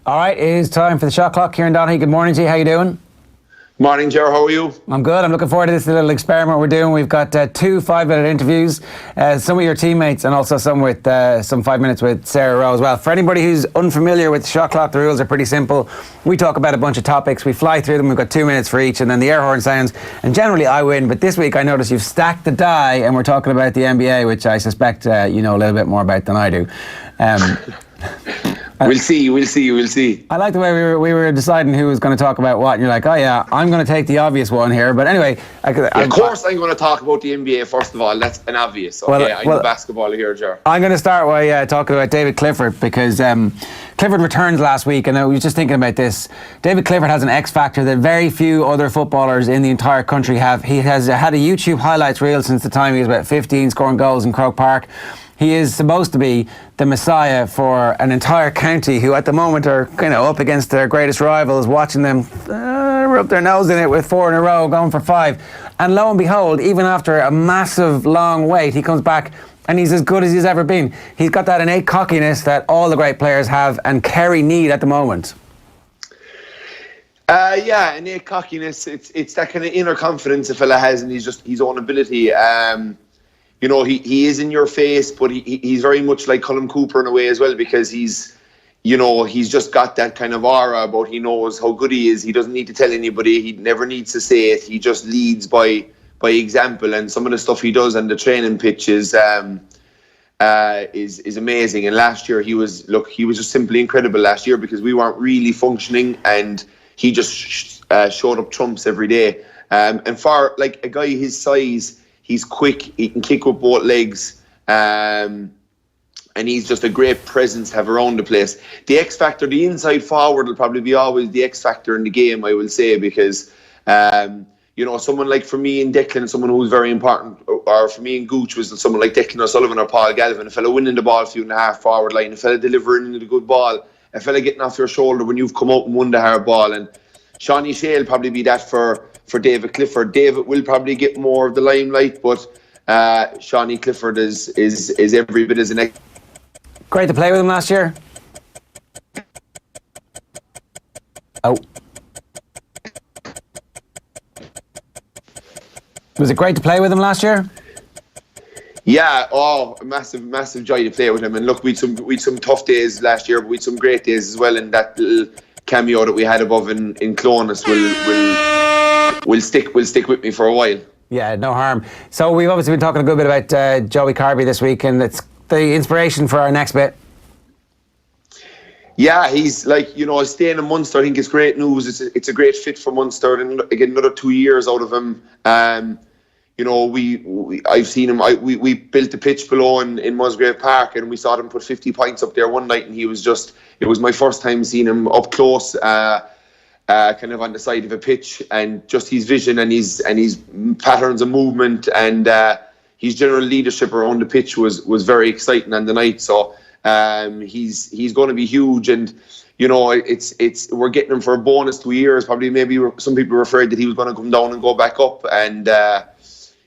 All right, it is time for the shot clock. Kieran, Donaghy, good morning to you. How you doing? Morning, Ger. How are you? I'm good. I'm looking forward to this little experiment we're doing. We've got 2 5-minute interviews, some with your teammates and also some with some 5 minutes with Sarah Rowe as well. For anybody who's unfamiliar with the shot clock, the rules are pretty simple. We talk about a bunch of topics, we fly through them, we've got 2 minutes for each, and then the air horn sounds, and generally I win. But this week I noticed you've stacked the die and we're talking about the NBA, which I suspect you know a little bit more about than I do. We'll see. I like the way we were deciding who was going to talk about what, and you're like, oh yeah, I'm going to take the obvious one here. But anyway, of course I'm going to talk about the NBA first of all. That's an obvious. Okay, I know basketball here, Ger. I'm going to start by talking about David Clifford, because Clifford returned last week, and I was just thinking about this. David Clifford has an X factor that very few other footballers in the entire country have. He has had a YouTube highlights reel since the time he was about 15, scoring goals in Croke Park. He is supposed to be the messiah for an entire county who at the moment are kind of up against their greatest rivals, watching them rub their nose in it with 4 in a row, going for 5. And lo and behold, even after a massive long wait, he comes back and he's as good as he's ever been. He's got that innate cockiness that all the great players have and KERRY need at the moment. Yeah, innate cockiness. It's that kind of inner confidence a fella has, and he's just his own ability. You know, he is in your face, but he's very much like Colin Cooper in a way as well, because he's just got that kind of aura about he knows how good he is. He doesn't need to tell anybody. He never needs to say it. He just leads by example. And some of the stuff he does on the training pitch is amazing. And last year he was just simply incredible last year, because we weren't really functioning, and he just showed up trumps every day. And for like a guy his size, he's quick, he can kick with both legs, and he's just a great presence to have around the place. The X factor, the inside forward, will probably be always the X factor in the game, I will say, because someone like, for me in Declan, someone who's very important, or for me in Gooch, was someone like Declan O'Sullivan or Paul Galvin, a fella winning the ball through the half forward line, a fella delivering the good ball, a fella getting off your shoulder when you've come out and won the hard ball. And Shawnee Shea will probably be that for David Clifford. David will probably get more of the limelight, but Shawnee Clifford is every bit as an X. Great to play with him last year. Oh. Was it great to play with him last year? Yeah, a massive joy to play with him. And look, we'd some tough days last year, but we'd some great days as well. And that little cameo that we had above in Clonus will stick with me for a while. Yeah, no harm. So we've obviously been talking a good bit about Joey Carby this week, and it's the inspiration for our next bit. Yeah, he's like, staying in Munster, I think it's great news. It's a great fit for Munster, and again, another 2 years out of him. I've seen him. We built the pitch below in Musgrave Park, and we saw him put 50 points up there one night, and it was my first time seeing him up close, kind of on the side of a pitch, and just his vision and his patterns of movement and his general leadership around the pitch was very exciting on the night. So he's going to be huge, and we're getting him for a bonus 2 years. Probably maybe some people were afraid that he was going to come down and go back up, and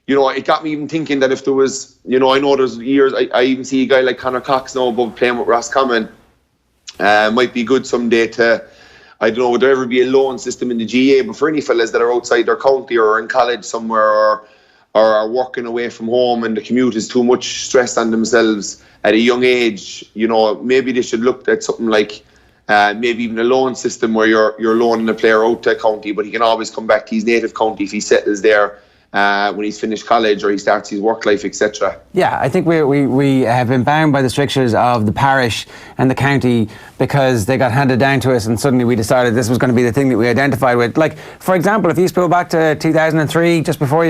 it got me even thinking that if there was, I know there's years, I even see a guy like Conor Cox now above playing with Roscommon. Might be good someday to, I don't know, would there ever be a loan system in the GA, but for any fellas that are outside their county or in college somewhere or are working away from home and the commute is too much stress on themselves at a young age, maybe they should look at something like maybe even a loan system where you're loaning a player out to a county, but he can always come back to his native county if he settles there when he's finished college or he starts his work life, etc. Yeah, I think we have been bound by the strictures of the parish and the county because they got handed down to us, and suddenly we decided this was going to be the thing that we identified with. Like, for example, if you spool back to 2003, just before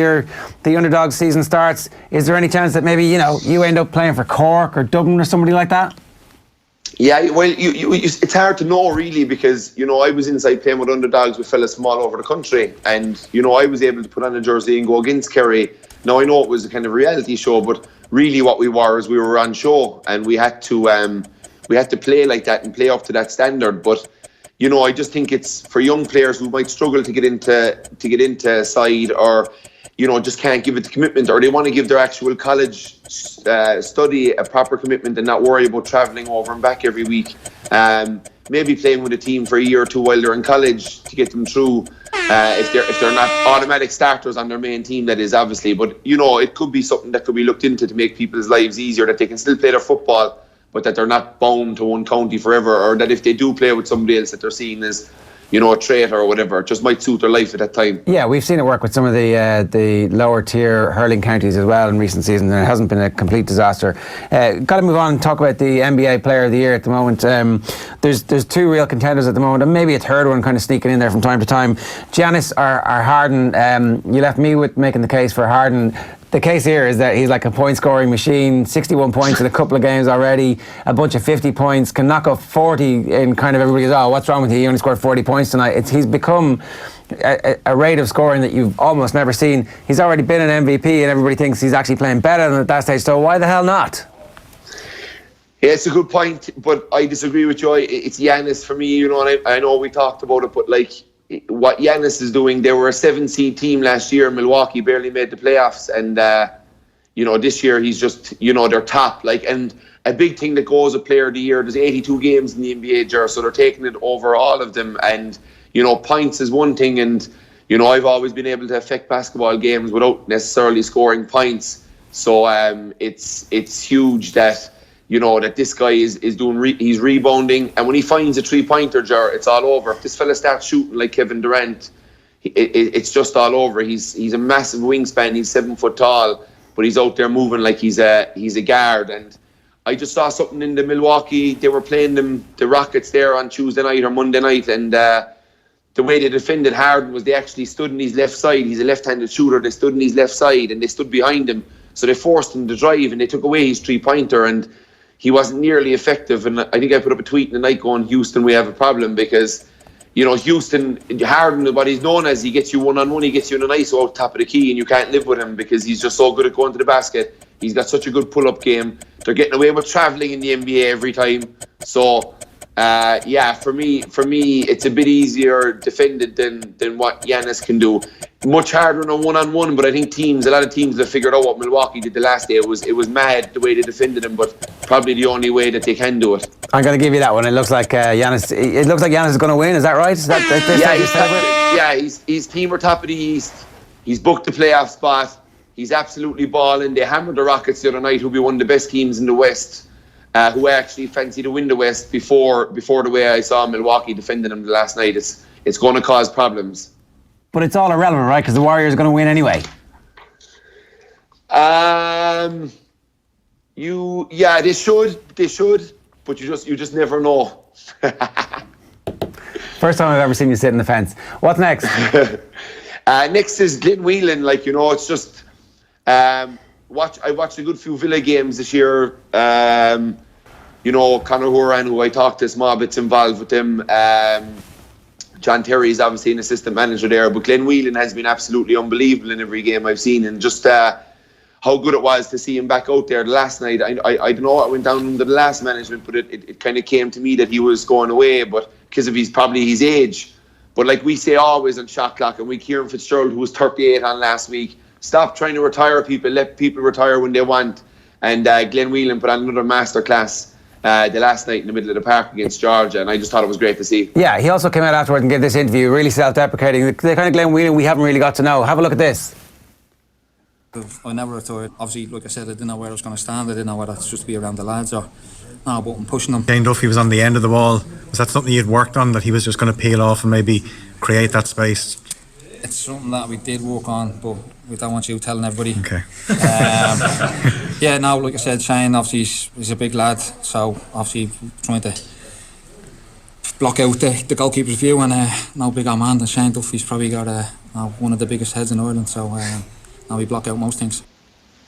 the underdog season starts, is there any chance that maybe you end up playing for Cork or Dublin or somebody like that? Yeah, well, it's hard to know really, because I was inside playing with underdogs with fellas from all over the country, and I was able to put on a jersey and go against Kerry. Now I know it was a kind of reality show, but really what we were is we were on show, and we had to play like that and play up to that standard. But I just think it's for young players who might struggle to get into a side, or just can't give it the commitment, or they want to give their actual college study a proper commitment and not worry about travelling over and back every week. maybe playing with a team for a year or two while they're in college to get them through. If they're not automatic starters on their main team, that is, obviously. But it could be something that could be looked into to make people's lives easier, that they can still play their football, but that they're not bound to one county forever, or that if they do play with somebody else that they're seen as, a traitor or whatever, it just might suit their life at that time. Yeah, we've seen it work with some of the lower tier hurling counties as well in recent seasons, and it hasn't been a complete disaster. Got to move on and talk about the NBA Player of the Year at the moment. There's two real contenders at the moment, and maybe a third one kind of sneaking in there from time to time. Giannis or Harden. You left me with making the case for Harden. The case here is that he's like a point-scoring machine, 61 points in a couple of games already, a bunch of 50 points, can knock off 40 in kind of everybody goes, oh, what's wrong with you? He only scored 40 points tonight. He's become a rate of scoring that you've almost never seen. He's already been an MVP and everybody thinks he's actually playing better than at that stage, so why the hell not? Yeah, it's a good point, but I disagree with you. It's Giannis for me, and I know we talked about it, but what Giannis is doing, they were a 7-seed team last year. Milwaukee barely made the playoffs, and this year he's just they're top. And a big thing that goes a Player of the Year, there's 82 games in the NBA, Ger, so they're taking it over all of them. And points is one thing, and I've always been able to affect basketball games without necessarily scoring points. So it's huge that that this guy is doing, he's rebounding, and when he finds a three-pointer, Jar, it's all over. If this fella starts shooting like Kevin Durant, it's just all over. He's a massive wingspan, he's 7 foot tall, but he's out there moving like he's a guard. And I just saw something in the Milwaukee, they were playing the Rockets there on Tuesday night or Monday night, and the way they defended Harden was they actually stood on his left side. He's a left-handed shooter. They stood on his left side and they stood behind him, so they forced him to drive and they took away his three-pointer, and he wasn't nearly effective. And I think I put up a tweet in the night going, Houston, we have a problem, because Houston, Harden, what he's known as, he gets you one-on-one, he gets you in an ISO out top of the key, and you can't live with him because he's just so good at going to the basket. He's got such a good pull-up game. They're getting away with travelling in the NBA every time. So for me, it's a bit easier defended than what Giannis can do. Much harder on a one-on-one, but I think a lot of teams have figured out what Milwaukee did the last day. It was mad the way they defended him, but probably the only way that they can do it. I'm going to give you that one. It looks like Giannis. It looks like Giannis is going to win. Is that right? Is that he's team are top of the East. He's booked the playoff spot. He's absolutely balling. They hammered the Rockets the other night, who'll be one of the best teams in the West. Who I actually fancy to win the West before the way I saw Milwaukee defending them the last night. It's going to cause problems. But it's all irrelevant, right? Because the Warriors are going to win anyway. They should, but you just never know. First time I've ever seen you sit in the fence. What's next? Next is Glenn Whelan. It's just I watched a good few Villa games this year. Conor Horan, who I talked to, small bits involved with them. John Terry is obviously an assistant manager there, but Glenn Whelan has been absolutely unbelievable in every game I've seen, and just how good it was to see him back out there last night. I don't know what went down under the last management, but it kind of came to me that he was going away, but because of his age. But like we say always on SHOTCLOCK, and we Kieran Fitzgerald, who was 38 on last week, stop trying to retire people, let people retire when they want. And Glenn Whelan put on another masterclass the last night in the middle of the park against Georgia, and I just thought it was great to see. Yeah, he also came out afterwards and gave this interview, really self-deprecating. The kind of Glenn Whelan we haven't really got to know. Have a look at this. I never retired. Obviously, like I said, I didn't know where I was going to stand. I didn't know whether it's just to be around the lads or no, but I'm pushing them. Shane Duffy was on the end of the wall. Was that something you'd worked on, that he was just going to peel off and maybe create that space? It's something that we did work on, but we don't want you telling everybody. Okay. Like I said, Shane, obviously he's a big lad, so obviously trying to block out the goalkeeper's view, and no big old man than Shane Duffy's probably got one of the biggest heads in Ireland, so now we block out most things.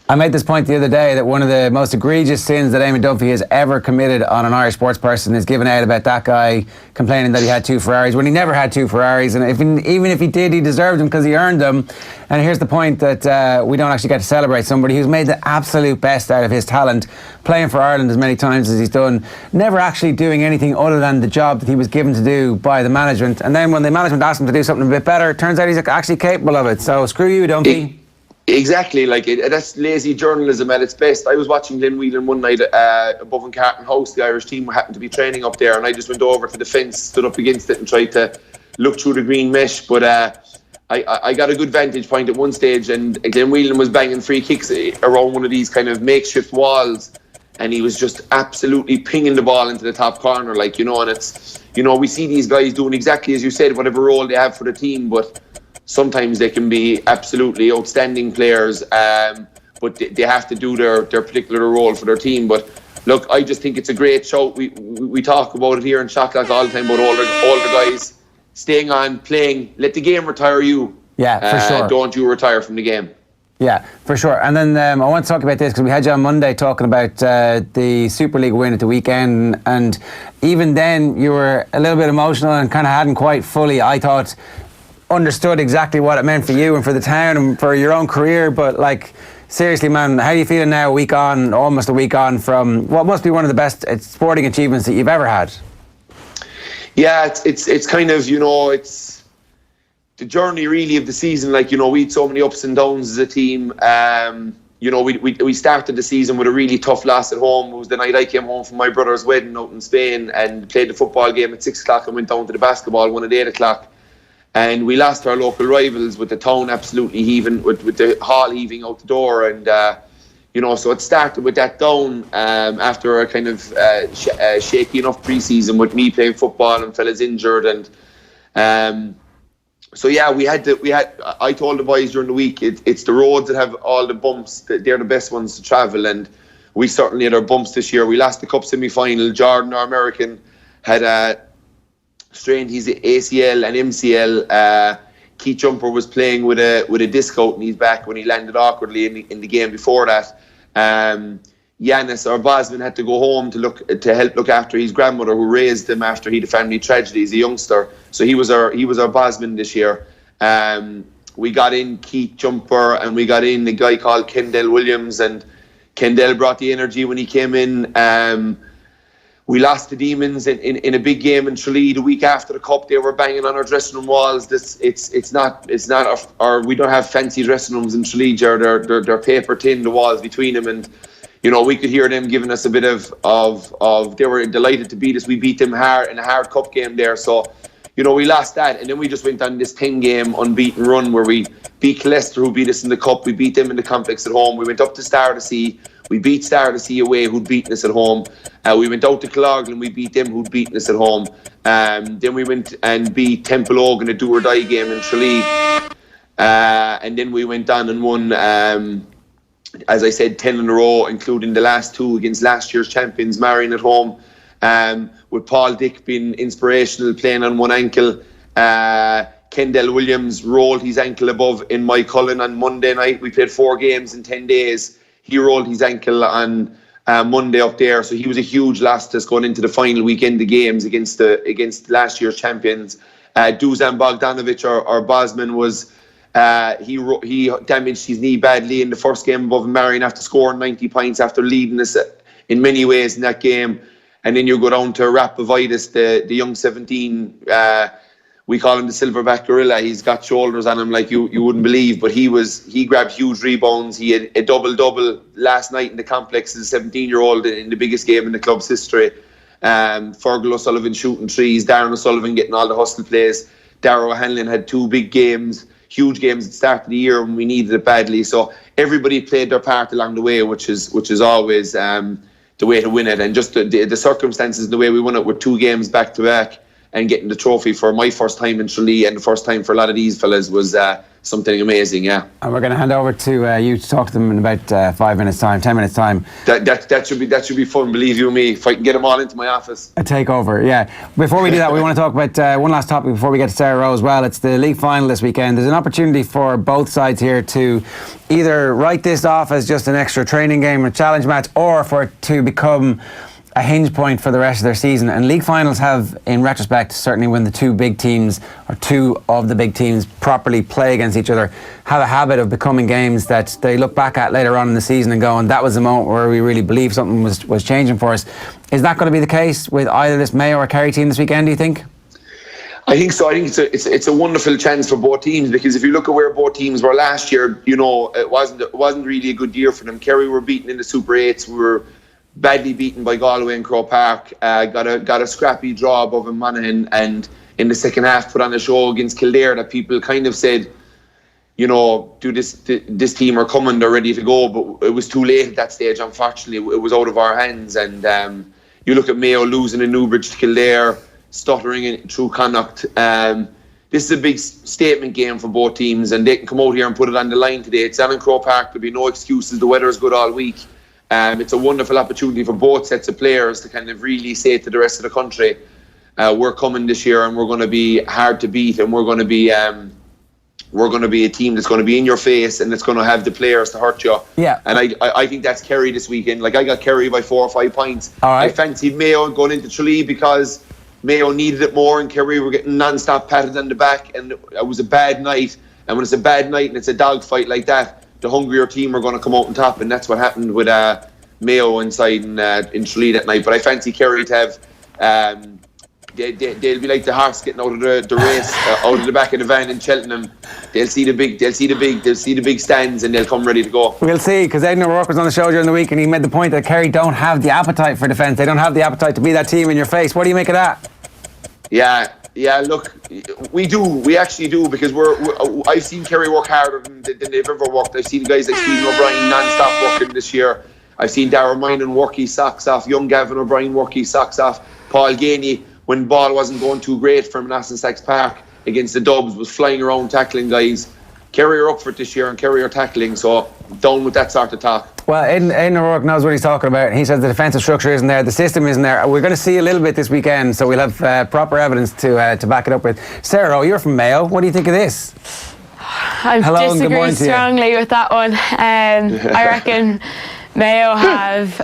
I made this point the other day that one of the most egregious sins that Eamon Dunphy has ever committed on an Irish sports person is giving out about that guy complaining that he had 2 Ferraris when he never had 2 Ferraris, and even if he did, he deserved them because he earned them. And here's the point, that we don't actually get to celebrate somebody who's made the absolute best out of his talent, playing for Ireland as many times as he's done, never actually doing anything other than the job that he was given to do by the management. And then when the management asked him to do something a bit better, it turns out he's actually capable of it. So screw you, Dunphy. Exactly, that's lazy journalism at its best. I was watching Whelan one night above in Carton House. The Irish team happened to be training up there, and I just went over to the fence, stood up against it, and tried to look through the green mesh. But I got a good vantage point at one stage, and Whelan was banging free kicks around one of these kind of makeshift walls, and he was just absolutely pinging the ball into the top corner, and it's, we see these guys doing exactly as you said, whatever role they have for the team, but sometimes they can be absolutely outstanding players, but they have to do their particular role for their team. But look, I just think it's a great show. We talk about it here in SHOTCLOCK all the time about all the guys staying on, playing. Let the game retire you. Yeah, for sure. Don't you retire from the game. Yeah, for sure. And then I want to talk about this because we had you on Monday talking about the Super League win at the weekend, and even then you were a little bit emotional and kind of hadn't quite fully, I thought, understood exactly what it meant for you and for the town and for your own career. But seriously, man, how are you feeling now, almost a week on from what must be one of the best sporting achievements that you've ever had? Yeah, it's kind of, it's the journey really of the season. We had so many ups and downs as a team. We started the season with a really tough loss at home. It was the night I came home from my brother's wedding out in Spain and played the football game at 6 o'clock and went down to the basketball one at 8 o'clock. And we lost our local rivals with the town absolutely heaving, with the hall heaving out the door. And, so it started with that down after a kind of shaky enough pre-season with me playing football and fellas injured. And I told the boys during the week, it's the roads that have all the bumps, they're the best ones to travel. And we certainly had our bumps this year. We lost the cup semi-final. Jordan, our American, had strained his ACL and MCL. Keith Jumper was playing with a disc out in his back when he landed awkwardly in the game before that. Yanis, our Bosman, had to go home to help look after his grandmother who raised him after he had a family tragedy as a youngster. So he was our Bosman this year. We got in Keith Jumper and we got in a guy called Kendall Williams, and Kendall brought the energy when he came in. We lost the Demons in a big game in Tralee the week after the cup. They were banging on our dressing room walls. It's not we don't have fancy dressing rooms in Tralee. They're paper tin, the walls between them, and we could hear them giving us a bit of they were delighted to beat us. We beat them hard in a hard cup game there. So we lost that, and then we just went on this 10-game unbeaten run where we beat Leicester, who beat us in the cup. We beat them in the complex at home. We went up to Star to Sea. We beat Star to Sea away, who'd beaten us at home. We went out to Cloughlin, we beat them, who'd beaten us at home. Then we went and beat Temple Oak in a do-or-die game in Tralee. And then we went on and won, as I said, 10 in a row, including the last 2 against last year's champions, Marion at home. With Paul Dick being inspirational, playing on one ankle. Kendall Williams rolled his ankle above in my Cullen on Monday night. We played 4 games in 10 days. He rolled his ankle on Monday up there, so he was a huge loss to us going into the final weekend of games against last year's champions. Dusan Bogdanovic, our Bosman, was he damaged his knee badly in the first game above Marion after scoring 90 points after leading us in many ways in that game. And then you go down to Rapovitis, the young 17. We call him the silverback gorilla. He's got shoulders on him like you wouldn't believe, but he grabbed huge rebounds. He had a double-double last night in the complex as a 17-year-old in the biggest game in the club's history. Fergal O'Sullivan shooting threes, Darren O'Sullivan getting all the hustle plays. Darrow O'Hanlon had 2 big games, huge games at the start of the year when we needed it badly. So everybody played their part along the way, which is always the way to win it. And just the circumstances, the way we won it with 2 games back-to-back, and getting the trophy for my first time in Tralee and the first time for a lot of these fellas was something amazing, yeah. And we're going to hand over to you to talk to them in about 5 minutes time, 10 minutes time. That should be fun, believe you me, if I can get them all into my office. A takeover, yeah. Before we do that, we want to talk about one last topic before we get to Sarah Rowe as well. It's the league final this weekend. There's an opportunity for both sides here to either write this off as just an extra training game, a challenge match, or for it to become a hinge point for the rest of their season. And league finals have, in retrospect, certainly when the 2 big teams, or 2 of the big teams, properly play against each other, have a habit of becoming games that they look back at later on in the season and going, that was the moment where we really believed something was changing for us. Is that going to be the case with either this Mayo or Kerry team this weekend, do you think? I think so. I think it's a wonderful chance for both teams, because if you look at where both teams were last year, you know, it wasn't really a good year for them. Kerry were beaten in the Super 8s. We were badly beaten by Galway and Croke Park. Got a scrappy draw above Monaghan, and in the second half put on a show against Kildare that people kind of said, you know, this team are coming, they're ready to go, but it was too late at that stage. Unfortunately, it was out of our hands, and you look at Mayo losing in Newbridge to Kildare, stuttering in through Connacht. This is a big statement game for both teams, and they can come out here and put it on the line today. It's down in Croke Park. There'll be no excuses. The weather is good all week. It's a wonderful opportunity for both sets of players to kind of really say to the rest of the country, we're coming this year, and we're going to be hard to beat, and we're going to be a team that's going to be in your face, and it's going to have the players to hurt you. Yeah. And I think that's Kerry this weekend. Like, I got Kerry by 4 or 5 points. All right. I fancied Mayo going into Tralee because Mayo needed it more, and Kerry were getting non-stop patted on the back, and it was a bad night. And when it's a bad night and it's a dogfight like that, the hungrier team are going to come out on top, and that's what happened with Mayo inside in Tralee that night. But I fancy Kerry to have. They'll be like the horse getting out of the race, out of the back of the van in Cheltenham. They'll see the big stands, and they'll come ready to go. We'll see, because Aidan O'Rourke was on the show during the week, and he made the point that Kerry don't have the appetite for defence. They don't have the appetite to be that team in your face. What do you make of that? Yeah. Look, we do. We actually do, because I've seen Kerry work harder than they've ever worked. I've seen guys like Stephen O'Brien non-stop working this year. I've seen Darragh Moynihan work his socks off. Young Gavin O'Brien work his socks off. Paul Ganey, when ball wasn't going too great from Nassen Sachs Park against the Dubs, was flying around tackling guys. Kerry are up for it this year, and Kerry are tackling, so down with that sort of talk. Well, Aidan O'Rourke knows what he's talking about. He says the defensive structure isn't there, the system isn't there. We're going to see a little bit this weekend, so we'll have proper evidence to back it up with. Sarah Rowe, you're from Mayo. What do you think of this? I disagree strongly with that one. I reckon Mayo have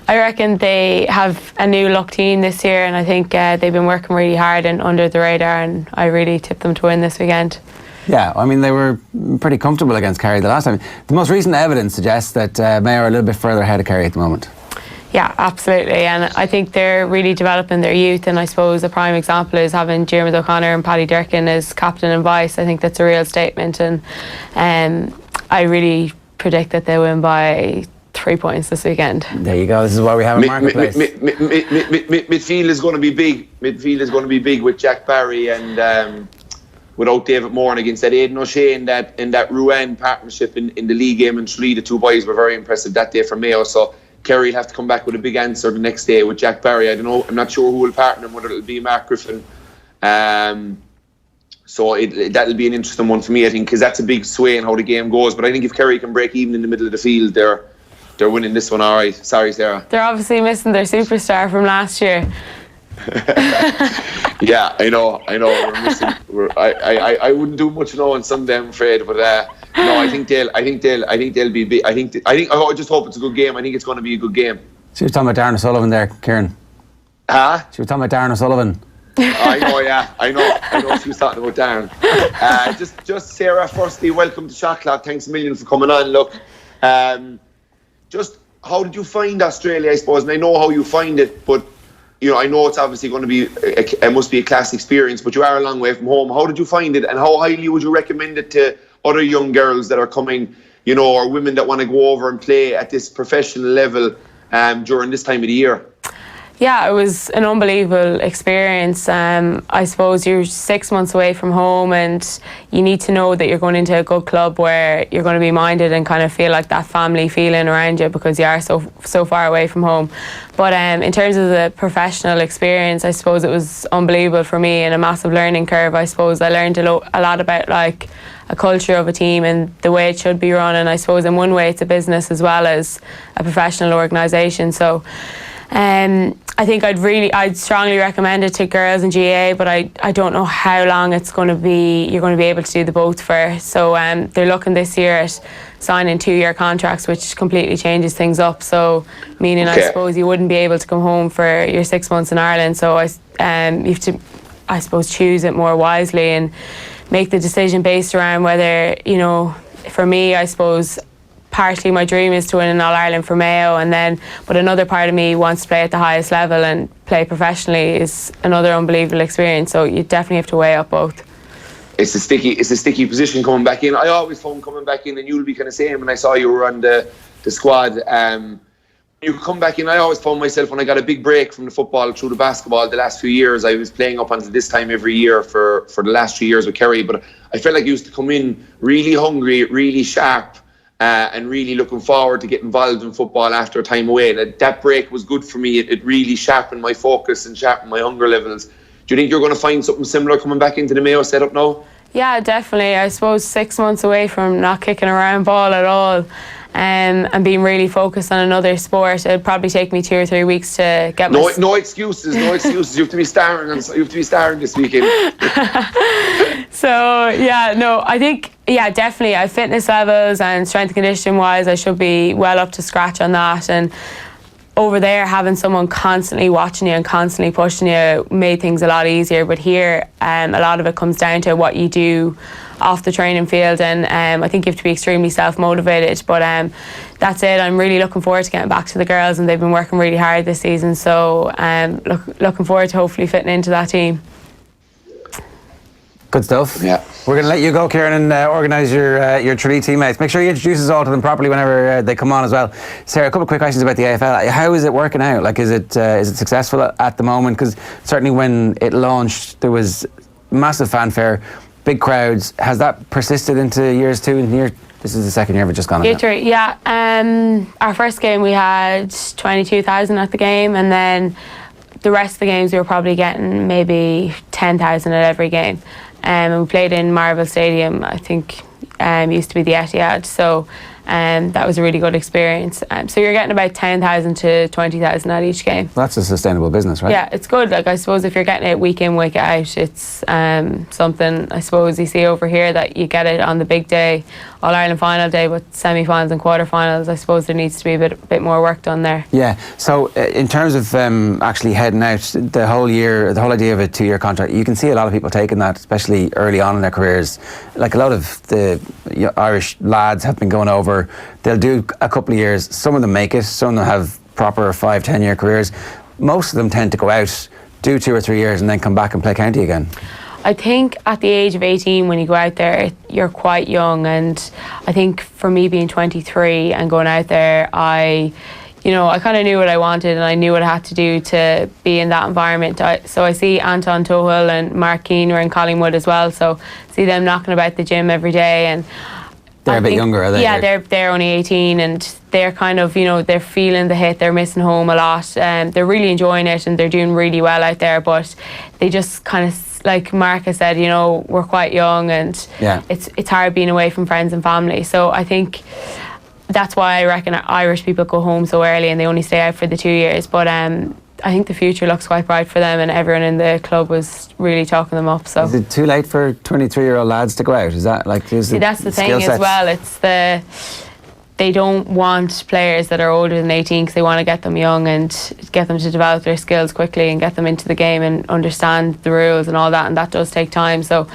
I reckon they have a new look team this year, and I think they've been working really hard and under the radar, and I really tip them to win this weekend. Yeah, I mean, they were pretty comfortable against Kerry the last time. The most recent evidence suggests that Mayo are a little bit further ahead of Kerry at the moment. Yeah, absolutely, and I think they're really developing their youth, and I suppose a prime example is having Diarmuid O'Connor and Paddy Durkin as captain and vice. I think that's a real statement, and I really predict that they win by 3 points this weekend. There you go. This is why we have a marketplace. Midfield is going to be big. Midfield is going to be big with Jack Barry and without David Moran against that Aidan O'Shea in that Rowan partnership in the league game in Tralee. The two boys were very impressive that day for Mayo. So Kerry will have to come back with a big answer the next day with Jack Barry. I don't know. I'm not sure who will partner him, whether it'll be Mark Griffin. So that'll be an interesting one for me, I think, because that's a big sway in how the game goes. But I think if Kerry can break even in the middle of the field, they're winning this one. All right. Sorry, Sarah. They're obviously missing their superstar from last year. Yeah, I know. We're missing. I wouldn't do much now on Sunday, I'm afraid. But no, I think they'll be big. I just hope it's a good game. I think it's going to be a good game. She was talking about Darren O'Sullivan there, Kieran. Huh? She was talking about Darren O'Sullivan. I know, yeah. I know she was talking about Darren. Just Sarah, firstly, welcome to SHOTCLOCK. Thanks a million for coming on. Look, just how did you find Australia, I suppose? And I know how you find it, but you know, I know it's obviously going to be it must be a class experience, but you are a long way from home. How did you find it, and how highly would you recommend it to other young girls that are coming, you know, or women that want to go over and play at this professional level during this time of the year? Yeah, it was an unbelievable experience. I suppose you're 6 months away from home, and you need to know that you're going into a good club where you're going to be minded and kind of feel like that family feeling around you, because you are so far away from home. But in terms of the professional experience, I suppose it was unbelievable for me and a massive learning curve. I suppose I learned a lot about like a culture of a team and the way it should be run, and I suppose in one way it's a business as well as a professional organisation. So I think I'd strongly recommend it to girls in GAA, but I don't know how long it's going to be. You're going to be able to do the both for. So they're looking this year at signing 2-year contracts, which completely changes things up. So meaning, I suppose you wouldn't be able to come home for your 6 months in Ireland. So you have to, I suppose, choose it more wisely and make the decision based around whether, you know, for me, I suppose, partially my dream is to win an All-Ireland for Mayo, but another part of me wants to play at the highest level, and play professionally is another unbelievable experience. So you definitely have to weigh up both. It's a sticky position coming back in. I always found coming back in, and you'll be kind of saying when I saw you were on the squad. You come back in, I always found myself, when I got a big break from the football through the basketball the last few years, I was playing up until this time every year for the last 3 years with Kerry, but I felt like I used to come in really hungry, really sharp, and really looking forward to get involved in football after a time away. That break was good for me. It really sharpened my focus and sharpened my hunger levels. Do you think you're going to find something similar coming back into the Mayo setup now? Yeah, definitely. I suppose 6 months away from not kicking around ball at all, and being really focused on another sport, it'd probably take me 2 or 3 weeks to get no excuses. You have to be starring. This weekend. So I think definitely. Fitness levels and strength and conditioning wise, I should be well up to scratch on that. And over there, having someone constantly watching you and constantly pushing you made things a lot easier. But here, a lot of it comes down to what you do off the training field, and I think you have to be extremely self-motivated. But that's it. I'm really looking forward to getting back to the girls, and they've been working really hard this season. So looking forward to hopefully fitting into that team. Good stuff. Yeah. We're going to let you go, Kieran, and organise your Tralee teammates. Make sure you introduce us all to them properly whenever they come on as well. Sarah, a couple of quick questions about the AFL. How is it working out? Like, is it successful at the moment? Because certainly when it launched, there was massive fanfare, big crowds. Has that persisted into years 2 and year? This is the second year we've just gone on. Year 3, yeah. Our first game we had 22,000 at the game, and then the rest of the games we were probably getting maybe 10,000 at every game. And we played in Marvel Stadium, I think used to be the Etihad, so that was a really good experience. So you're getting about 10,000 to 20,000 at each game. That's a sustainable business, right? Yeah, it's good. Like, I suppose if you're getting it week in, week out, it's something I suppose you see over here, that you get it on the big day, All-Ireland final day, but semi-finals and quarter-finals, I suppose there needs to be a bit more work done there. Yeah, so in terms of actually heading out the whole year, the whole idea of a 2-year contract, you can see a lot of people taking that, especially early on in their careers. Like, a lot of the Irish lads have been going over, they'll do a couple of years, some of them make it, some of them have proper 5-10 year careers. Most of them tend to go out, do 2 or 3 years, and then come back and play county again. I think at the age of 18, when you go out there, you're quite young, and I think for me being 23 and going out there, I kind of knew what I wanted, and I knew what I had to do to be in that environment. So I see Anton Tuchel and Mark Keane are in Collingwood as well, so see them knocking about the gym every day. And they're a bit younger, are they? Yeah, they're only 18, and they're kind of, they're feeling the hit, they're missing home a lot. They're really enjoying it, and they're doing really well out there, but they just kind of, like Mark has said, we're quite young, and it's hard being away from friends and family. So I think that's why I reckon Irish people go home so early and they only stay out for the 2 years. But I think the future looks quite bright for them, and everyone in the club was really talking them up. So is it too late for 23-year-old lads to go out? Is that like? See, that's the thing as well. It's they don't want players that are older than 18, because they want to get them young and get them to develop their skills quickly and get them into the game and understand the rules and all that, and that does take time. So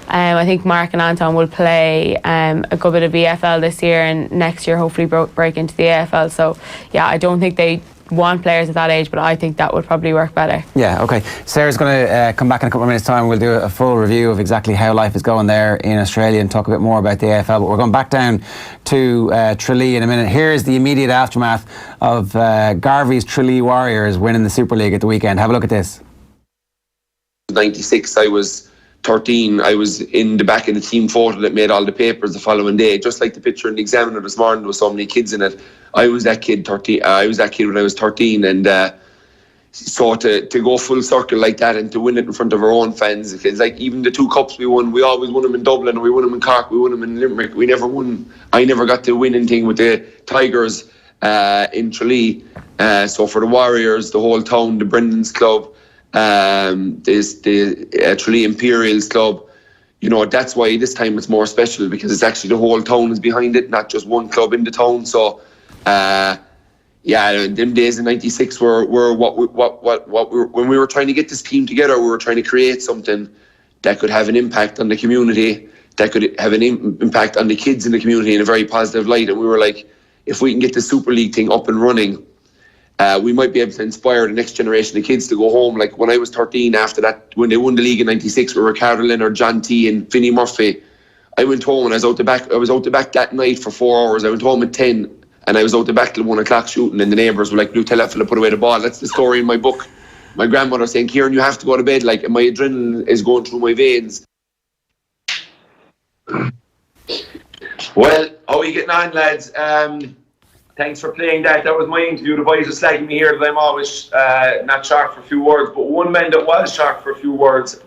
I think Mark and Anton will play a good bit of EFL this year, and next year hopefully break into the AFL. So yeah, I don't think they want players at that age, but I think that would probably work better. Yeah, okay. Sarah's going to come back in a couple of minutes' time. We'll do a full review of exactly how life is going there in Australia and talk a bit more about the AFL, but we're going back down to Tralee in a minute. Here's the immediate aftermath of Garvey's Tralee Warriors winning the Super League at the weekend. Have a look at this. 96, I was 13. I was in the back of the team photo that made all the papers the following day, just like the picture in the Examiner this morning. There was so many kids in it. I was that kid. 13. I was that kid when I was 13, and so to go full circle like that and to win it in front of our own fans, it's like even the 2 cups we won. We always won them in Dublin, we won them in Cork, we won them in Limerick. We never won. I never got to win anything with the Tigers in Tralee. So for the Warriors, the whole town, the Brendan's Club, there's the Tralee Imperials Club, that's why this time it's more special, because it's actually the whole town is behind it, not just one club in the town. So them days in 96 were when we were trying to get this team together, we were trying to create something that could have an impact on the community, that could have an impact on the kids in the community in a very positive light. And we were like, if we can get the Super League thing up and running, we might be able to inspire the next generation of kids to go home. Like when I was 13, after that, when they won the league in '96 with Ricardo Leonard, John T and Vinnie Murphy, I went home and I was out the back that night for 4 hours. I went home at 10 and I was out the back till 1 o'clock shooting, and the neighbours were like, "Blue, tell that fella put away the ball." That's the story in my book. My grandmother saying, "Kieran, you have to go to bed," like, and my adrenaline is going through my veins. Well, how are you getting on, lads? Thanks for playing that. That was my interview. The boys are slagging me here that I'm always not sharp for a few words, but one man that was sharp for a few words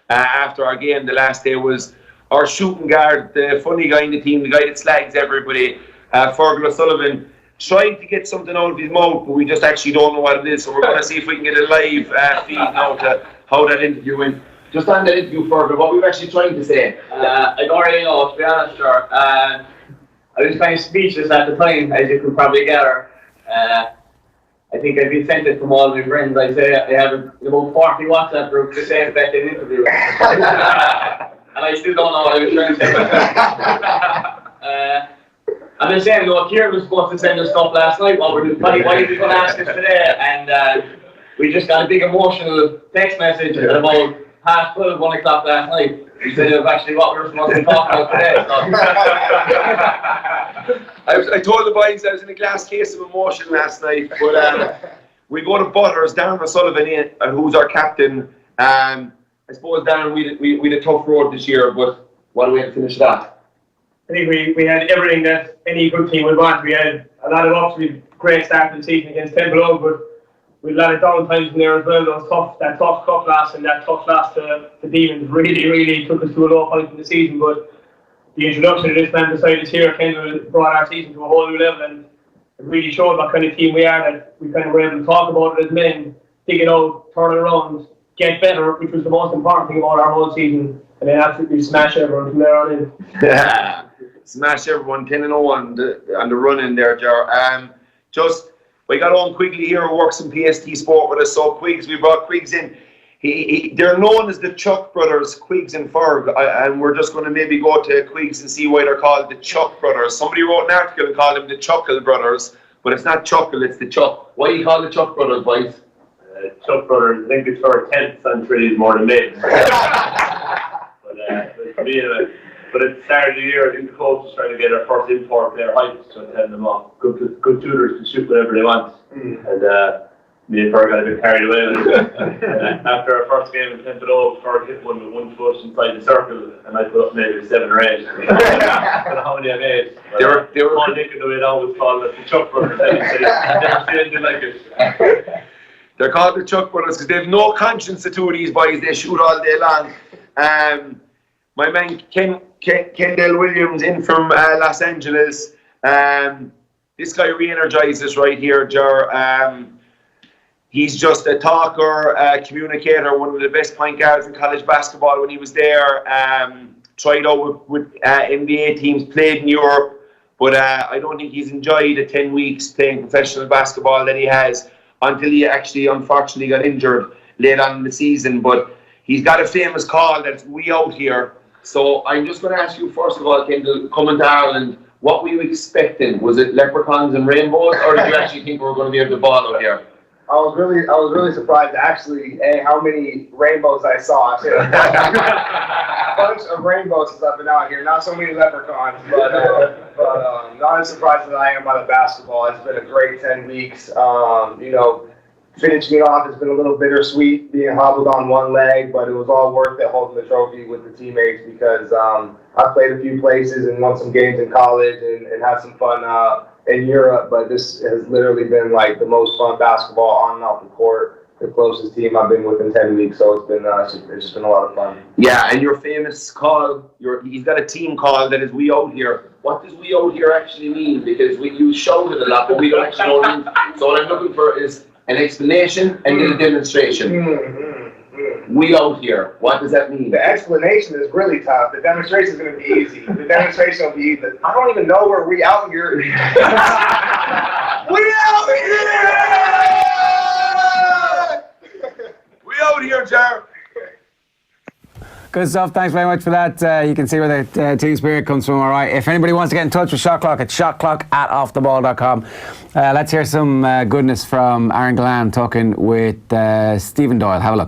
after our game the last day was our shooting guard, the funny guy in the team, the guy that slags everybody, Fergal O'Sullivan, trying to get something out of his mouth, but we just actually don't know what it is. So we're going to see if we can get a live feed now to how that interview went. Just on that interview, Fergal, what we were actually trying to say? I don't really know, to be honest, sure. I was kind of speechless at the time, as you could probably gather. I think I've been sent it from all my friends. I say I have about 40 WhatsApp groups to say about that interview. And I still don't know what I was trying to say. I'm just saying, though, Kieran was supposed to send us stuff last night. What we're why are we going to ask us today? And we just got a big emotional text message at about 12:30, 1 o'clock last night. Instead of actually what we were supposed to be talking about today. So. I told the boys I was in a glass case of emotion last night, but we go to Butters, Darren O'Sullivan, who's our captain. I suppose, Darren, we had a tough road this year, but what a way to finish it off. I think we had everything that any good team would want. We had a lot of ups. We had a great start to the season against Temple, but we had a lot of down times in there as well. That tough cup loss and that tough loss to Demons really took us to a low point in the season. But the introduction of this man beside us here kind of brought our season to a whole new level, and it really showed what kind of team we are. That we kind of were able to talk about it as men, dig it out, turn it around, get better, which was the most important thing about our whole season, and then absolutely smash everyone from there on in. Smash everyone, 10-0 on the run in there, Jar. We got on Quigley here who works in PST Sport with us. So Quiggs, we brought Quiggs in. They're known as the Chuck brothers, Quiggs and Ferg, and we're just going to maybe go to Quiggs and see why they're called the Chuck brothers. Somebody wrote an article and called them the Chuckle brothers, but it's not Chuckle, it's the Chuck. Why do you call the Chuck brothers, boys? Chuck brothers, I think it's for 10th century is more than me. But at the start of the year, I think the coach was trying to get our first import player heights to attend them off. Good tutors to shoot whatever they want. And me and Ferg got a bit carried away with it. After our first game in Temple, Ferg hit one with 1 foot inside the circle, and I put up maybe 7 or 8. I don't know how many I made. They were Paul Nick and the way that was called the Chuck brothers. I've never seen anything like it. They're called the Chuck brothers because they have no conscience, the two of these boys. They shoot all day long. My man Kendall Williams in from Los Angeles. This guy re-energizes right here, Jar. He's just a talker, communicator, one of the best point guards in college basketball when he was there. Tried out with NBA teams, played in Europe, but I don't think he's enjoyed the 10 weeks playing professional basketball that he has until he actually unfortunately got injured late on in the season. But he's got a famous call that's "We Out Here." So I'm just going to ask you first of all, Kendall, coming to Ireland, what were you expecting? Was it leprechauns and rainbows, or did you actually think we were going to be able to ball out here? I was really surprised actually how many rainbows I saw. A bunch of rainbows since I've been out here. Not so many leprechauns, but not as surprised as I am by the basketball. It's been a great 10 weeks. Finishing it off, it's been a little bittersweet being hobbled on one leg, but it was all worth it holding the trophy with the teammates because I played a few places and won some games in college and had some fun in Europe, but this has literally been like the most fun basketball on and off the court. The closest team I've been with in 10 weeks, so it's just been a lot of fun. Yeah, and your famous call, he's got a team call that is "We Out Here." What does "We Out Here" actually mean? Because you shout it a lot, but we don't actually know what it means. So what I'm looking for is an explanation and then a demonstration. We out here. What does that mean? The explanation is really tough. The demonstration is going to be easy. The demonstration will be easy. I don't even know where "we out here." We out here! We out here, Jar. Good stuff. Thanks very much for that. You can see where the team spirit comes from, all right. If anybody wants to get in touch with Shot Clock, it's shotclock@offtheball.com. Let's hear some goodness from Aaron Gillan talking with Stephen Doyle. Have a look.